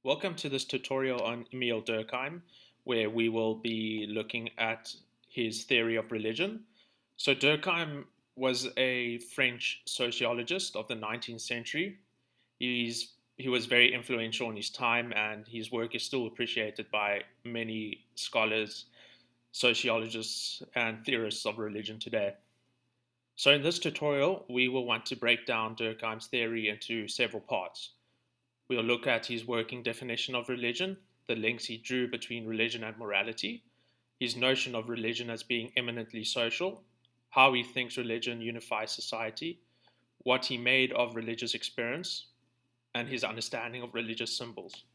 Welcome to this tutorial on Emile Durkheim, where we will be looking at his theory of religion. So Durkheim was a French sociologist of the 19th century. He was very influential in his time, and his work is still appreciated by many scholars, sociologists, and theorists of religion today. So in this tutorial, we will want to break down Durkheim's theory into several parts. We'll look at his working definition of religion, the links he drew between religion and morality, his notion of religion as being eminently social, how he thinks religion unifies society, what he made of religious experience, and his understanding of religious symbols.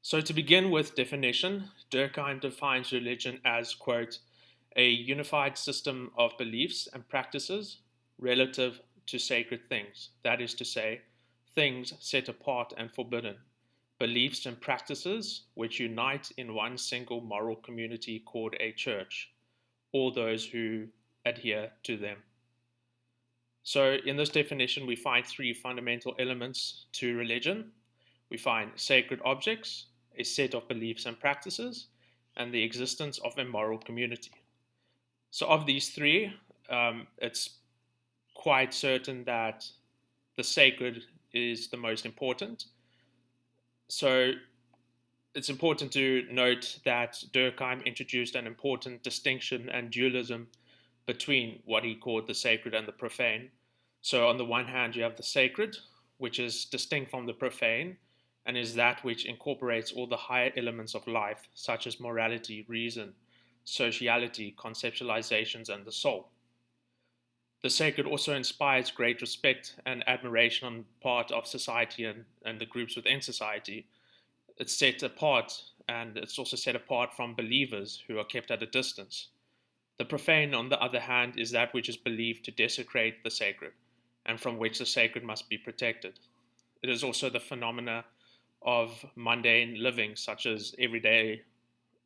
So to begin with definition, Durkheim defines religion as, quote, a unified system of beliefs and practices relative to sacred things, that is to say, things set apart and forbidden, beliefs and practices which unite in one single moral community called a church, all those who adhere to them. So in this definition, we find three fundamental elements to religion. We find sacred objects, a set of beliefs and practices, and the existence of a moral community. So of these three, it's quite certain that the sacred is the most important. So it's important to note that Durkheim introduced an important distinction and dualism between what he called the sacred and the profane. So on the one hand, you have the sacred, which is distinct from the profane, and is that which incorporates all the higher elements of life, such as morality, reason, sociality, conceptualizations, and the soul. The sacred also inspires great respect and admiration on the part of society and the groups within society. It's set apart, and it's also set apart from believers who are kept at a distance. The profane, on the other hand, is that which is believed to desecrate the sacred, and from which the sacred must be protected. It is also the phenomena of mundane living, such as everyday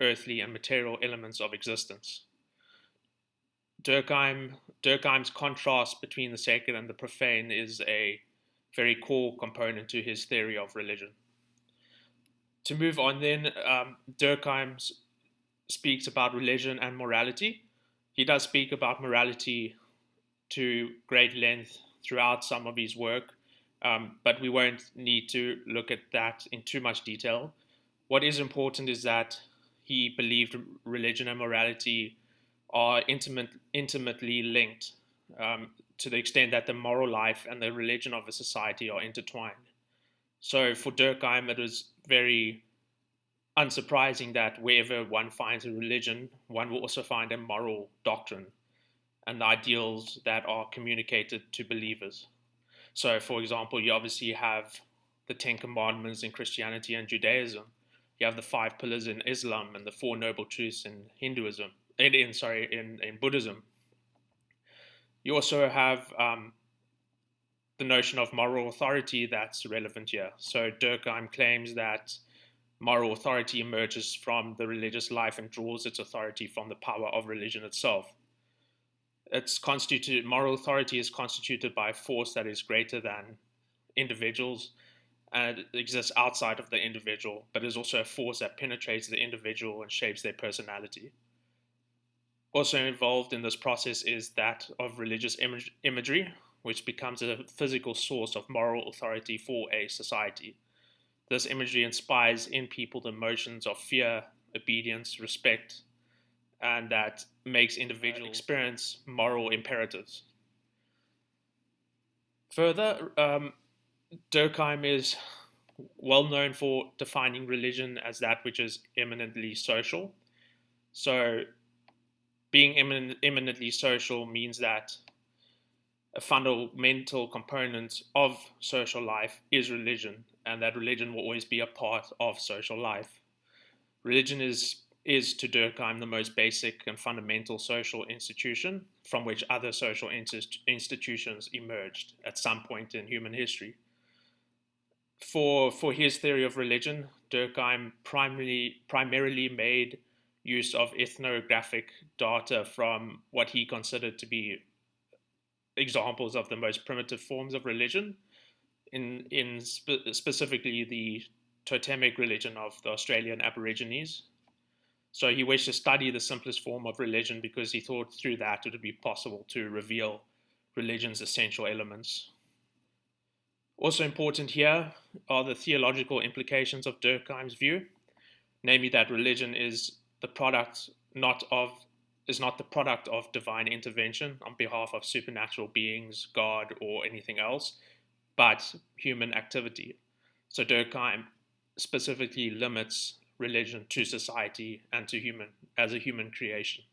earthly and material elements of existence. Durkheim's contrast between the sacred and the profane is a very core component to his theory of religion. To move on then, Durkheim speaks about religion and morality. He does speak about morality to great length throughout some of his work, but we won't need to look at that in too much detail. What is important is that he believed religion and morality are intimately linked, to the extent that the moral life and the religion of a society are intertwined. So for Durkheim, it was very unsurprising that wherever one finds a religion, one will also find a moral doctrine and the ideals that are communicated to believers. So, for example, you obviously have the Ten Commandments in Christianity and Judaism. You have the five pillars in Islam and the Four Noble Truths in Hinduism. In Buddhism. You also have the notion of moral authority that's relevant here. So Durkheim claims that moral authority emerges from the religious life and draws its authority from the power of religion itself. Moral authority is constituted by a force that is greater than individuals and it exists outside of the individual, but is also a force that penetrates the individual and shapes their personality. Also involved in this process is that of religious imagery, which becomes a physical source of moral authority for a society. This imagery inspires in people the emotions of fear, obedience, respect, and that makes individuals experience moral imperatives. Further, Durkheim is well known for defining religion as that which is eminently social. So being eminently social means that a fundamental component of social life is religion, and that religion will always be a part of social life. Religion is to Durkheim the most basic and fundamental social institution from which other social institutions emerged at some point in human history. For his theory of religion, Durkheim primarily made use of ethnographic data from what he considered to be examples of the most primitive forms of religion. specifically the totemic religion of the Australian Aborigines. So he wished to study the simplest form of religion because he thought through that it would be possible to reveal religion's essential elements. Also important here are the theological implications of Durkheim's view, namely that religion is not the product of divine intervention on behalf of supernatural beings, God, or anything else, but human activity. So Durkheim specifically limits religion to society and to as a human creation.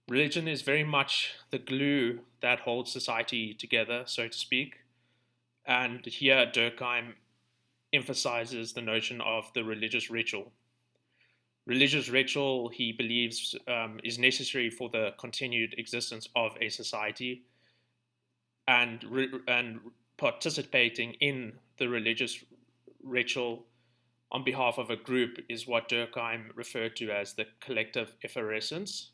Religion is very much the glue that holds society together, so to speak. And here Durkheim emphasizes the notion of the religious ritual. Religious ritual, he believes, is necessary for the continued existence of a society, and participating in the religious ritual on behalf of a group is what Durkheim referred to as the collective effervescence.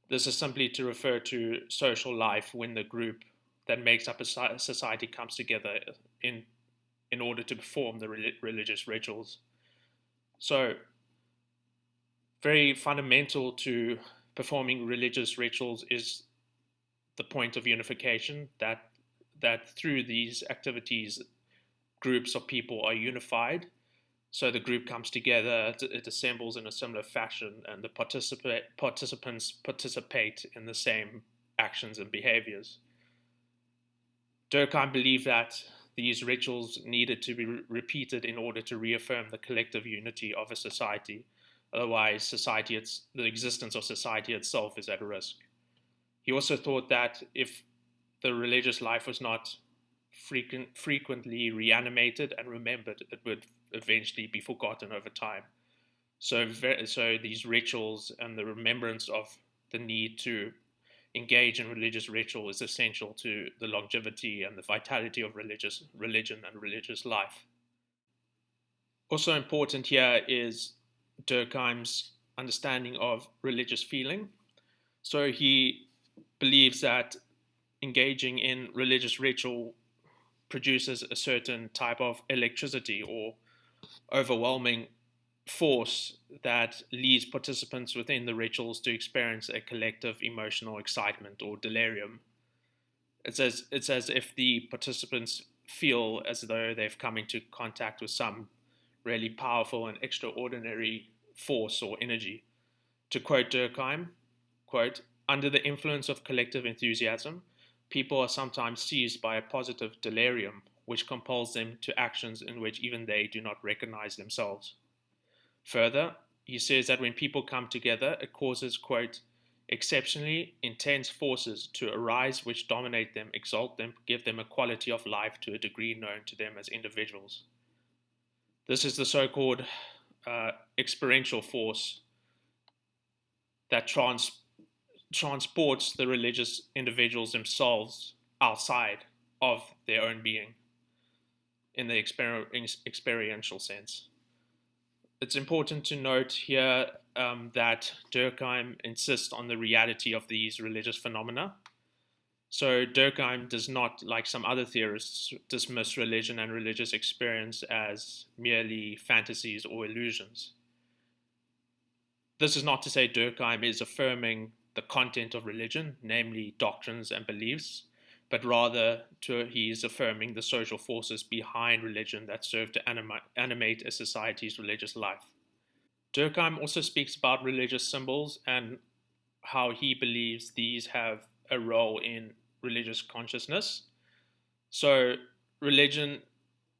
This is simply to refer to social life when the group that makes up a society comes together in order to perform the religious rituals. So, very fundamental to performing religious rituals is the point of unification, that through these activities, groups of people are unified. So the group comes together, it assembles in a similar fashion, and the participants participate in the same actions and behaviors. Durkheim believed that these rituals needed to be repeated in order to reaffirm the collective unity of a society. Otherwise, the existence of society itself is at risk. He also thought that if the religious life was not frequently reanimated and remembered, it would eventually be forgotten over time. So these rituals and the remembrance of the need to engage in religious ritual is essential to the longevity and the vitality of religion and religious life. Also important here is Durkheim's understanding of religious feeling. So he believes that engaging in religious ritual produces a certain type of electricity or overwhelming force that leads participants within the rituals to experience a collective emotional excitement or delirium. It's as if the participants feel as though they've come into contact with some really powerful and extraordinary force or energy. To quote Durkheim, quote, under the influence of collective enthusiasm, people are sometimes seized by a positive delirium, which compels them to actions in which even they do not recognize themselves. Further, he says that when people come together, it causes, quote, exceptionally intense forces to arise which dominate them, exalt them, give them a quality of life to a degree known to them as individuals. This is the so-called experiential force that transports the religious individuals themselves outside of their own being in the experiential sense. It's important to note here that Durkheim insists on the reality of these religious phenomena. So Durkheim does not, like some other theorists, dismiss religion and religious experience as merely fantasies or illusions. This is not to say Durkheim is affirming the content of religion, namely doctrines and beliefs, but rather he is affirming the social forces behind religion that serve to animate a society's religious life. Durkheim also speaks about religious symbols and how he believes these have a role in religious consciousness. So,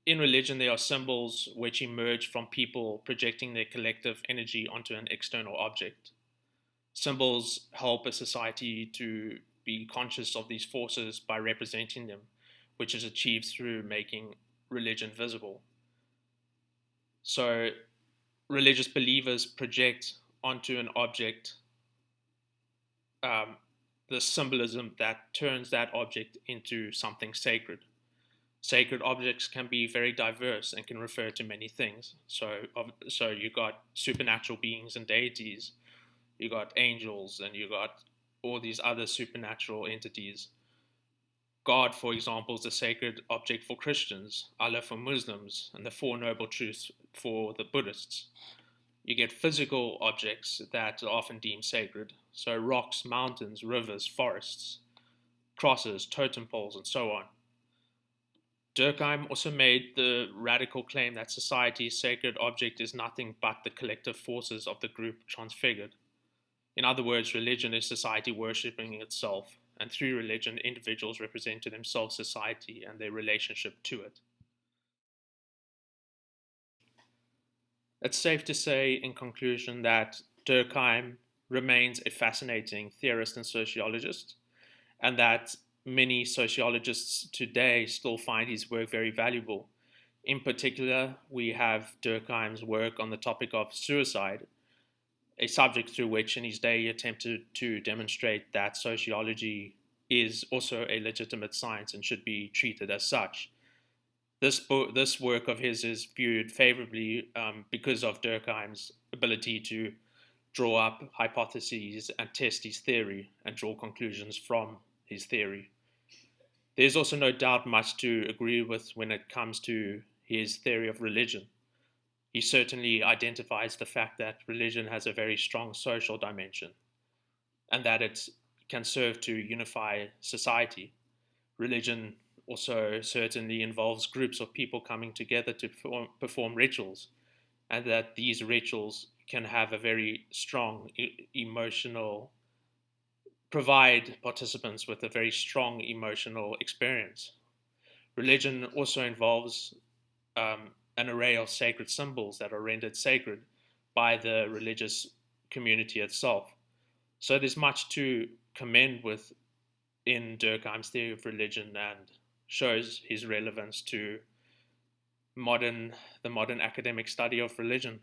in religion, there are symbols which emerge from people projecting their collective energy onto an external object. Symbols help a society to be conscious of these forces by representing them, which is achieved through making religion visible. So, religious believers project onto an object the symbolism that turns that object into something sacred. Sacred objects can be very diverse and can refer to many things. So you got supernatural beings and deities, you got angels, and you got all these other supernatural entities. God, for example, is a sacred object for Christians, Allah for Muslims, and the Four Noble Truths for the Buddhists. You get physical objects that are often deemed sacred, so rocks, mountains, rivers, forests, crosses, totem poles, and so on. Durkheim also made the radical claim that society's sacred object is nothing but the collective forces of the group transfigured. In other words, religion is society worshipping itself, and through religion, individuals represent to themselves society and their relationship to it. It's safe to say, in conclusion, that Durkheim remains a fascinating theorist and sociologist, and that many sociologists today still find his work very valuable. In particular, we have Durkheim's work on the topic of suicide, a subject through which in his day he attempted to demonstrate that sociology is also a legitimate science and should be treated as such. This work of his is viewed favorably because of Durkheim's ability to draw up hypotheses and test his theory and draw conclusions from his theory. There's also no doubt much to agree with when it comes to his theory of religion. He certainly identifies the fact that religion has a very strong social dimension and that it can serve to unify society. Religion also certainly involves groups of people coming together to perform rituals, and that these rituals can have a very strong emotional, provide participants with a very strong emotional experience. Religion also involves an array of sacred symbols that are rendered sacred by the religious community itself. So there's much to commend with in Durkheim's theory of religion and shows his relevance to modern the modern academic study of religion.